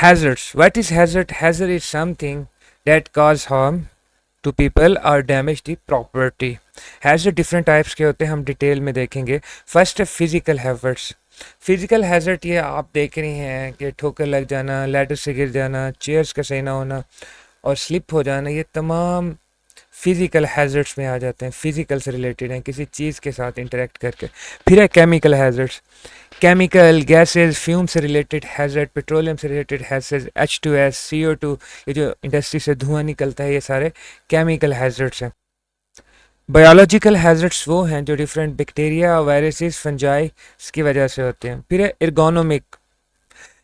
Hazards. What is hazard? Hazard is something that cause harm to people or damage the property. Hazard different types के होते हैं, हम detail में देखेंगे. First है फिजिकल हैजर्ड्स. फिजिकल हैजर्ड ये आप देख रहे हैं कि ठोकर लग जाना, लैडर से गिर जाना, चेयर्स का सही ना होना और स्लिप हो जाना, ये तमाम फिजिकल हैजर्ड्स में आ जाते हैं, फिजिकल से रिलेटेड हैं, किसी चीज़ के साथ इंटरेक्ट करके. फिर है chemical hazards. Chemical gases, fume से रिलेटेड हैजर्ड, पेट्रोलियम से रिलेटेड हैजर्ड, H2S, CO2, ये जो इंडस्ट्री से धुआं निकलता है, ये सारे केमिकल हैजर्ड्स हैं. बायोलॉजिकल हैजर्ड्स वो हैं जो डिफरेंट बैक्टीरिया, वायरसेस, फंजाई की वजह से होते हैं. फिर है एर्गोनोमिक.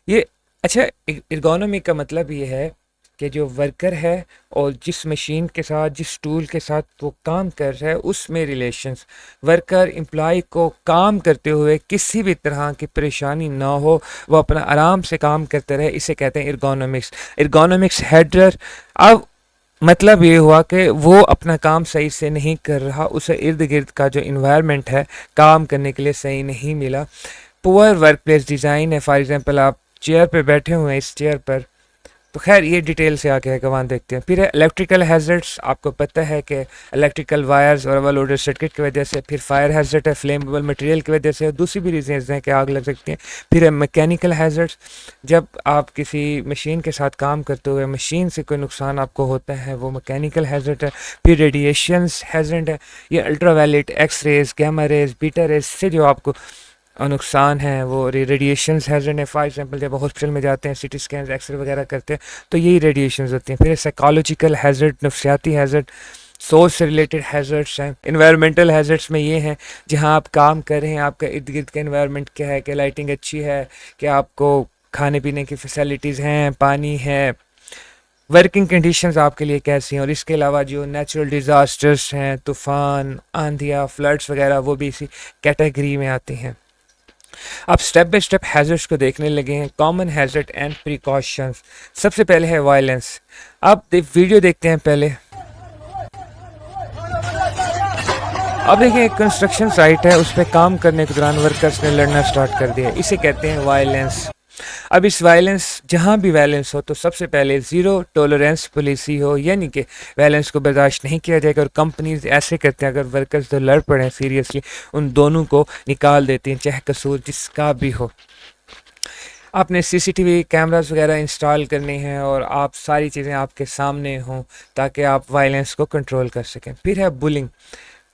ये अच्छा, एर्गोनोमिक का मतलब ये है कि जो वर्कर है और जिस मशीन के साथ, जिस टूल के साथ वो काम कर रहा है, उसमें रिलेशंस. वर्कर एम्प्लॉय को काम करते हुए किसी भी तरह की परेशानी ना हो, वो अपना आराम से काम करते रहे, इसे कहते हैं एर्गोनोमिक्स. एर्गोनोमिक्स हेडर. अब मतलब ये हुआ कि वो अपना काम सही से नहीं कर रहा, उसे इर्द गिर्द का जो इन्वायरमेंट है काम करने के लिए सही नहीं मिला. पुअर वर्क प्लेस डिज़ाइन है. फॉर एग्जांपल आप चेयर पे बैठे हुए हैं, इस चेयर पर, तो खैर ये डिटेल से आके है वहाँ देखते हैं. फिर है इलेक्ट्रिकल हैजर्ड्स. आपको पता है कि इलेक्ट्रिकल वायर्स और ओवरलोडेड सर्किट की वजह से. फिर फायर हैजर्ड है, फ्लेमेबल मटेरियल की वजह से. दूसरी भी रीजंस हैं कि आग लग सकती हैं. फिर है मैकेनिकल हैजर्ड्स. जब आप किसी मशीन के साथ काम करते हुए मशीन से कोई नुकसान आपको होता है, वो मैकेनिकल हैजर्ड है. फिर रेडिएशंस हैजर्ड है. ये ultraviolet, x rays, gamma rays, beta rays से जो आपको नुकसान है वो रेडिएशंस हैजर्ड है. फॉर एग्जांपल जब हॉस्पिटल में जाते हैं, सीटी स्कैन, एक्सरे वगैरह करते हैं, तो यही रेडिएशंस होती हैं. फिर साइकोलॉजिकल हैजर्ड, नफ्सियाती हैजर्ड, सोच से रिलेटेड हैजर्ड्स हैं. इन्वायरमेंटल हैजर्ड्स में ये हैं जहाँ आप काम कर रहे हैं, आपका इर्द गिर्द का इन्वायरमेंट क्या है, कि लाइटिंग अच्छी है, कि आपको खाने पीने की फैसिलिटीज़ हैं, पानी है, वर्किंग कंडीशंस आपके लिए कैसी हैं. और इसके अलावा जो नेचुरल डिज़ास्टर्स हैं, तूफ़ान, आंधियाँ, फ्लड्स वगैरह, वो भी इसी कैटेगरी में आते हैं. अब स्टेप बाय स्टेप हैजर्ड्स को देखने लगे हैं. Common hazard and precautions. सबसे पहले है वायलेंस. अब वीडियो देखते हैं पहले. अब देखिए, एक कंस्ट्रक्शन साइट है, उस पर काम करने के दौरान वर्कर्स ने लड़ना स्टार्ट कर दिया, इसे कहते हैं वायलेंस. अब इस वायलेंस, जहाँ भी वायलेंस हो, तो सबसे पहले ज़ीरो टॉलरेंस पॉलिसी हो, यानी कि वायलेंस को बर्दाश्त नहीं किया जाएगा. और कंपनीज ऐसे करते हैं, अगर वर्कर्स जो लड़ पड़े सीरियसली, उन दोनों को निकाल देती हैं, चाहे कसूर जिसका भी हो. आपने सीसीटीवी कैमरास वगैरह इंस्टॉल करने हैं और आप सारी चीज़ें आपके सामने हों ताकि आप वायलेंस को कंट्रोल कर सकें. फिर है बुलिंग.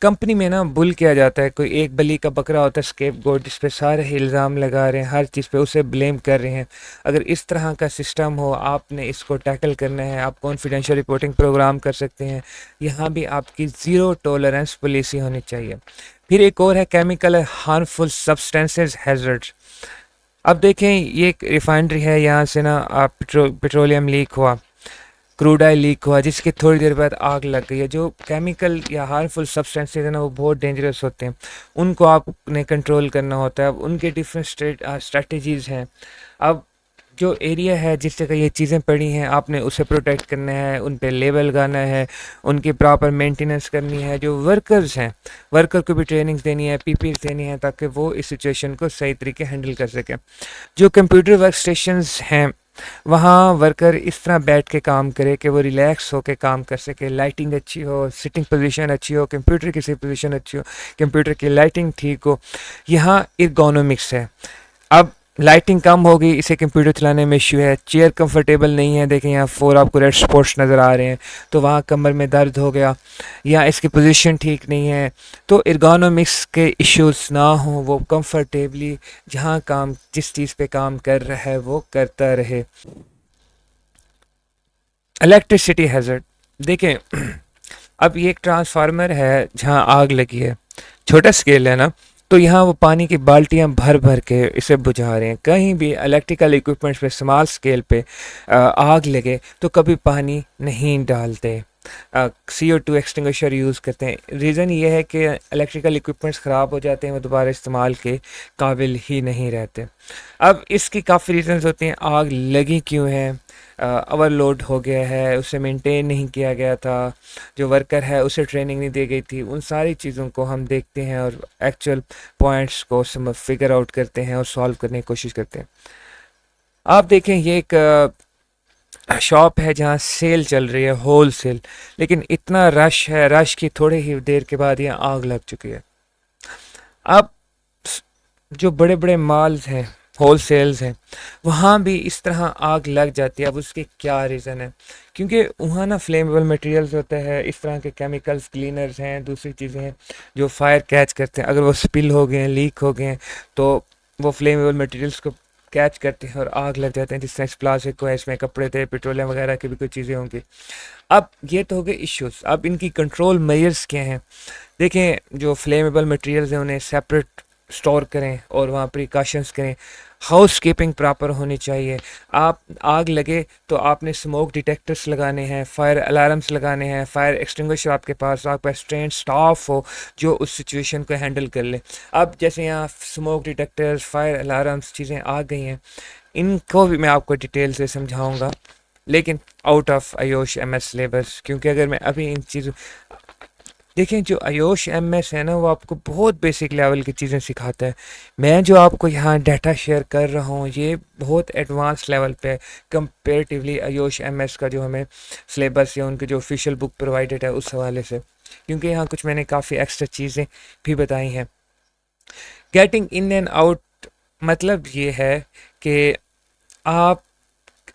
कंपनी में ना बुल किया जाता है. कोई एक बली का बकरा होता है, स्केप गोट, जिस पे सारे इल्ज़ाम लगा रहे हैं, हर चीज़ पे उसे ब्लेम कर रहे हैं. अगर इस तरह का सिस्टम हो, आपने इसको टैकल करना है, आप कॉन्फिडेंशियल रिपोर्टिंग प्रोग्राम कर सकते हैं. यहाँ भी आपकी ज़ीरो टॉलरेंस पॉलिसी होनी चाहिए. फिर एक और है केमिकल हार्मफुल सब्सटेंसेस हैजर्ड्स. अब देखें, ये एक रिफाइनरी है, यहाँ से ना आप पेट्रोलियम लीक हुआ, क्रूड ऑयल लीक हुआ, जिसके थोड़ी देर बाद आग लग गई है. जो केमिकल या हार्मफुल सब्सटेंसेस हैं ना, वो बहुत डेंजरस होते हैं, उनको आपने कंट्रोल करना होता है. अब उनके डिफरेंट स्ट्रेटजीज़ हैं. अब जो एरिया है जिस जगह ये चीज़ें पड़ी हैं, आपने उसे प्रोटेक्ट करना है, उन पे लेबल लगाना है, उनकी प्रॉपर मेंटेनेंस करनी है. जो वर्कर्स हैं, वर्कर को भी ट्रेनिंग्स देनी है, पीपीज देनी है, ताकि वो इस सिचुएशन को सही तरीके हैंडल कर सकें. जो कंप्यूटर वर्क स्टेशंस हैं, वहाँ वर्कर इस तरह बैठ के काम करे कि वो रिलैक्स हो के काम कर सके. लाइटिंग अच्छी हो, सिटिंग पोजीशन अच्छी हो, कंप्यूटर की पोजीशन अच्छी हो, कंप्यूटर की लाइटिंग ठीक हो. यहाँ एर्गोनोमिक्स है. अब लाइटिंग कम हो गई, इसे कंप्यूटर चलाने में इश्यू है. चेयर कंफर्टेबल नहीं है, देखें यहाँ 4 आपको रेड स्पॉट्स नज़र आ रहे हैं, तो वहाँ कमर में दर्द हो गया, या इसकी पोजीशन ठीक नहीं है. तो एर्गोनोमिक्स के इश्यूज ना हो, वो कंफर्टेबली जहाँ काम, जिस चीज़ पे काम कर रहा है, वो करता रहे. Electricity hazard. देखें, अब ये एक ट्रांसफार्मर है जहाँ आग लगी है, छोटा स्केल है ना, तो यहाँ वो पानी की बाल्टियाँ भर भर के इसे बुझा रहे हैं. कहीं भी इलेक्ट्रिकल इक्विपमेंट्स पे स्मॉल स्केल पे आग लगे तो कभी पानी नहीं डालते, CO2 एक्सटिंग्विशर यूज़ करते हैं. रीज़न ये है कि इलेक्ट्रिकल इक्विपमेंट्स ख़राब हो जाते हैं, वो दोबारा इस्तेमाल के काबिल ही नहीं रहते. अब इसकी काफ़ी रीज़न्स होती हैं. आग लगी क्यों है? ओवरलोड हो गया है, उसे मेंटेन नहीं किया गया था, जो वर्कर है उसे ट्रेनिंग नहीं दी गई थी. उन सारी चीज़ों को हम देखते हैं और एक्चुअल पॉइंट्स को फिगर आउट करते हैं और सॉल्व करने की कोशिश करते हैं. आप देखें ये एक शॉप है जहाँ सेल चल रही है, होल सेल, लेकिन इतना रश है, रश की थोड़ी ही देर के बाद यहाँ आग लग चुकी है। अब जो बड़े बड़े मॉल्स हैं, होल सेल्स हैं, वहाँ भी इस तरह आग लग जाती है। अब उसके क्या रीज़न है? क्योंकि वहाँ ना फ्लेमेबल मटेरियल्स होते हैं, इस तरह के केमिकल्स, क्लीनर्स हैं, दूसरी चीज़ें हैं जो फायर कैच करते हैं। अगर वो स्पिल हो गए हैं, लीक हो गए हैं, तो वो फ्लेमेबल मटेरियल्स को कैच करते हैं और आग लग जाते हैं। जिस तरह इस प्लास्टिक को है, इसमें कपड़े थे, पेट्रोलियम वगैरह की भी कोई चीज़ें होंगी। अब ये तो हो गए इश्यूज। अब इनकी कंट्रोल मेजर्स क्या हैं? देखें, जो फ्लेमेबल मटेरियल्स हैं उन्हें सेपरेट स्टोर करें और वहाँ प्रिकॉशंस करें। हाउस कीपिंग प्रॉपर होनी चाहिए। आप आग लगे तो आपने स्मोक डिटेक्टर्स लगाने हैं, फायर अलार्म्स लगाने हैं, फायर एक्सटिंग्विशर आपके पास ट्रेंड स्टाफ हो जो उस सिचुएशन को हैंडल कर ले। अब जैसे यहाँ स्मोक डिटेक्टर्स, फायर अलार्म्स चीज़ें आ गई हैं, इनको भी मैं आपको डिटेल से समझाऊंगा, लेकिन out of AYUSH M S syllabus. क्योंकि अगर मैं अभी इन चीज़ों, देखें, जो आयोश एम एस है ना, वो आपको बहुत बेसिक लेवल की चीज़ें सिखाता है। मैं जो आपको यहाँ डाटा शेयर कर रहा हूँ ये बहुत एडवांस लेवल पे है कंपेरेटिवली आयोश एम एस का जो हमें सिलेबस या उनकी जो ऑफिशियल बुक प्रोवाइडेड है उस हवाले से। क्योंकि यहाँ कुछ मैंने काफ़ी एक्स्ट्रा चीज़ें भी बताई हैं। गेटिंग इन एंड आउट मतलब ये है कि आप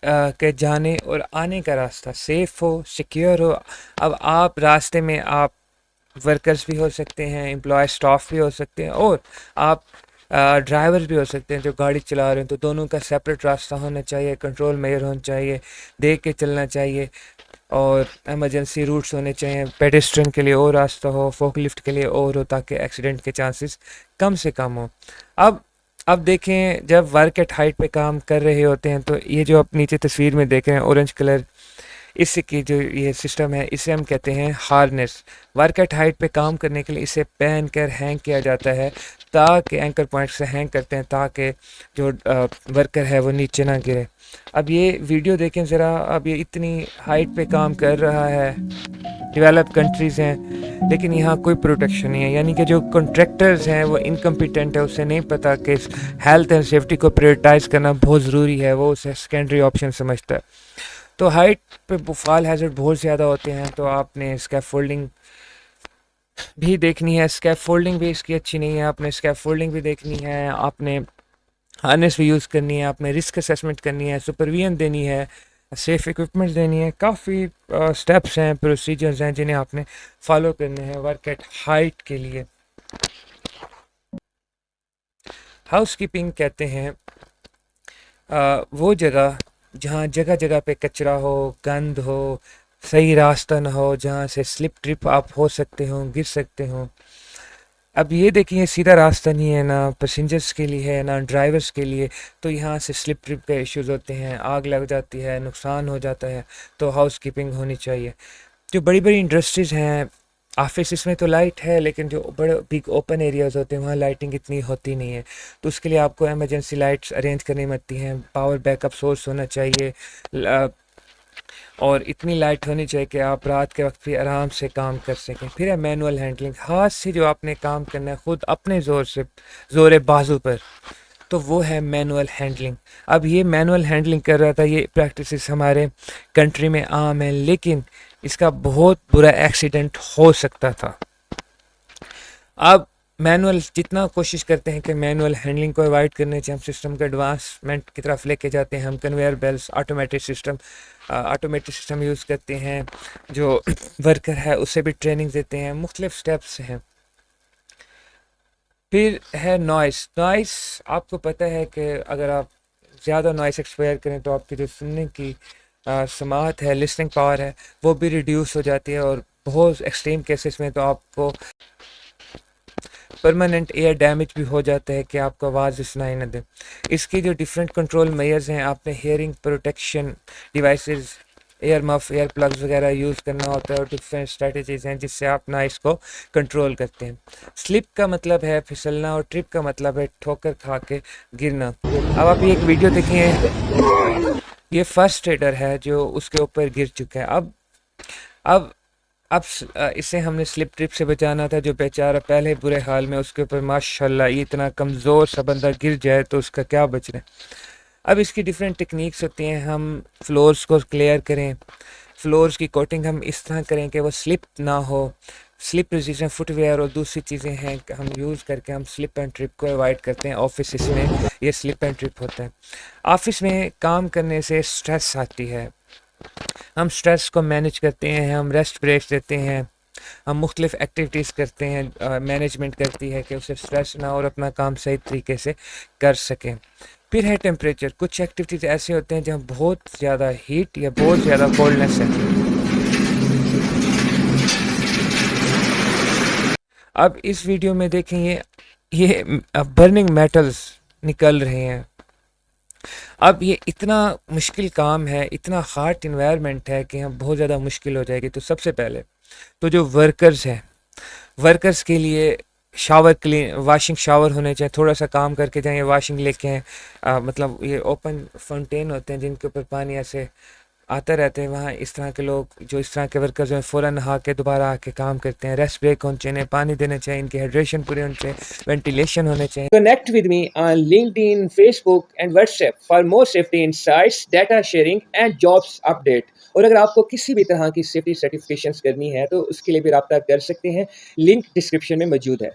के जाने और आने का रास्ता सेफ हो, सिक्योर हो। अब आप रास्ते में आप वर्कर्स भी हो सकते हैं, एम्प्लॉय स्टाफ भी हो सकते हैं, और आप ड्राइवर भी हो सकते हैं जो गाड़ी चला रहे हैं। तो दोनों का सेपरेट रास्ता होना चाहिए, कंट्रोल मेजर होना चाहिए, देख के चलना चाहिए, और एमरजेंसी रूट्स होने चाहिए। पेडेस्ट्रियन के लिए और रास्ता हो, फोकलिफ्ट के लिए और हो, ताकि एक्सीडेंट के चांसेस कम से कम हो। अब अब देखें, जब वर्क एट हाइट पे काम कर रहे होते हैं तो ये जो आप नीचे तस्वीर में देख रहे हैं ऑरेंज कलर, इसकी जो ये सिस्टम है इसे हम कहते हैं हार्नेस। वर्क एट हाइट पे काम करने के लिए इसे पहन कर हैंग किया जाता है, ताकि एंकर पॉइंट से हैंग करते हैं ताकि जो वर्कर है वो नीचे ना गिरे। अब ये वीडियो देखें ज़रा, अब ये इतनी हाइट पे काम कर रहा है, डेवलप कंट्रीज़ हैं, लेकिन यहाँ कोई प्रोटेक्शन नहीं है। यानी कि जो कॉन्ट्रैक्टर्स हैं वो इनकम्पिटेंट है, उसे नहीं पता कि हेल्थ एंड सेफ्टी को प्रायोरिटाइज करना बहुत ज़रूरी है, वो उसे सेकेंडरी ऑप्शन समझता है। तो हाइट पे फॉल हैज़र्ड बहुत ज़्यादा होते हैं, तो आपने स्कैफोल्डिंग भी देखनी है। स्कैफोल्डिंग भी इसकी अच्छी नहीं है, आपने स्कैफोल्डिंग भी देखनी है, आपने हार्नेस भी यूज़ करनी है, आपने रिस्क असेसमेंट करनी है, सुपरविजन देनी है, सेफ इक्विपमेंट देनी है। काफ़ी स्टेप्स हैं, प्रोसीजर्स हैं जिन्हें आपने फॉलो करने हैं वर्क एट हाइट के लिए। हाउस कीपिंग कहते हैं वो जगह जहाँ जगह जगह पे कचरा हो, गंद हो, सही रास्ता ना हो, जहाँ से स्लिप ट्रिप आप हो सकते हो, गिर सकते हो। अब ये देखिए, सीधा रास्ता नहीं है, ना पैसेंजर्स के लिए है, ना ड्राइवर्स के लिए। तो यहाँ से स्लिप ट्रिप के इश्यूज़ होते हैं, आग लग जाती है, नुकसान हो जाता है। तो हाउस कीपिंग होनी चाहिए। जो बड़ी बड़ी इंडस्ट्रीज़ हैं, ऑफिस में तो लाइट है, लेकिन जो बड़े बिग ओपन एरियाज़ होते हैं वहाँ लाइटिंग इतनी होती नहीं है। तो उसके लिए आपको एमरजेंसी लाइट्स अरेंज करनी पड़ती हैं, पावर बैकअप सोर्स होना चाहिए, और इतनी लाइट होनी चाहिए कि आप रात के वक्त भी आराम से काम कर सकें। फिर है मैनुअल हैंडलिंग, हाथ से जो आपने काम करना है खुद अपने ज़ोर से, ज़ोर बाजू पर, तो वो है मैनुअल हैंडलिंग। अब ये मैनुअल हैंडलिंग कर रहा था, ये प्रैक्टिसेस हमारे कंट्री में आम है, लेकिन इसका बहुत बुरा एक्सीडेंट हो सकता था। अब मैनुअल जितना कोशिश करते हैं कि मैनुअल हैंडलिंग को अवॉइड करने से हम सिस्टम को एडवांसमेंट की तरफ लेके जाते हैं। हम conveyor belts, automatic system use करते हैं, जो वर्कर है उसे भी ट्रेनिंग देते हैं, मुख्तलिफ स्टेप्स हैं। फिर है नॉइस। नॉइस आपको पता है कि अगर आप ज़्यादा नॉइस एक्सपायर करें तो आपकी जो सुनने की समात है, लिसनिंग पावर है, वो भी रिड्यूस हो जाती है, और बहुत एक्सट्रीम केसेस में तो आपको परमानेंट एयर डैमेज भी हो जाता है कि आपको आवाज़ सुनाई न दे। इसकी जो डिफरेंट कंट्रोल मेजर्स हैं, आपने hearing protection devices, air muff, air plugs वगैरह यूज़ करना होता है, और डिफरेंट स्ट्रेटजीज हैं जिससे आप नॉइस को कंट्रोल करते हैं। स्लिप का मतलब है फिसलना, और ट्रिप का मतलब है ठोकर खा के गिरना। अब आप ये एक वीडियो देखिए, ये फर्स्ट एडर है जो उसके ऊपर गिर चुका है। अब इसे हमने स्लिप ट्रिप से बचाना था। जो बेचारा पहले बुरे हाल में, उसके ऊपर माशाल्लाह ये इतना कमज़ोर सा बंदा गिर जाए तो उसका क्या बचना है। अब इसकी डिफरेंट टेक्निक्स होती हैं, हम फ्लोर्स को क्लियर करें, फ्लोर्स की कोटिंग हम इस तरह करें कि वो स्लिप ना हो, स्लिप रेजिस्टेंट फुटवेयर और दूसरी चीज़ें हैं कि हम यूज़ करके हम स्लिप एंड ट्रिप को अवॉइड करते हैं। ऑफिस में ये स्लिप एंड ट्रिप होता है। ऑफिस में काम करने से स्ट्रेस आती है, हम स्ट्रेस को मैनेज करते हैं, हम रेस्ट ब्रेक्स देते हैं, हम मुख्तलिफ एक्टिविटीज़ करते हैं, मैनेजमेंट करती है कि उसे स्ट्रेस ना हो और अपना काम सही तरीके से कर सकें। फिर है टेम्परेचर, कुछ एक्टिविटीज़ ऐसे होते हैं जहाँ बहुत ज़्यादा हीट या बहुत ज़्यादा कोल्डनेस है। अब इस वीडियो में देखें ये बर्निंग मेटल्स निकल रहे हैं। अब ये इतना मुश्किल काम है, इतना हार्ड इन्वायरमेंट है कि हम बहुत ज़्यादा मुश्किल हो जाएगी। तो सबसे पहले तो जो वर्कर्स हैं, वर्कर्स के लिए शावर क्लीन, वाशिंग शावर होने चाहिए, थोड़ा सा काम करके जाएँ, वाशिंग लेके आएँ। मतलब ये ओपन फाउंटेन होते हैं जिनके ऊपर पानी ऐसे आता रहते हैं, वहाँ इस तरह के लोग, जो इस तरह के वर्कर्स हैं, फ़ौरन नहा के दोबारा आके काम करते हैं। रेस्ट ब्रेक होने चाहिए, पानी देना चाहिए, इनकी हाइड्रेशन पूरी होनी चाहिए, वेंटिलेशन होने चाहिए। Connect with me on LinkedIn, Facebook and WhatsApp for more safety insights, data sharing and jobs update. और अगर आपको किसी भी तरह की सेफ्टी सर्टिफिकेशंस करनी है तो उसके लिए भी रब्ता कर सकते हैं, लिंक डिस्क्रिप्शन में मौजूद है।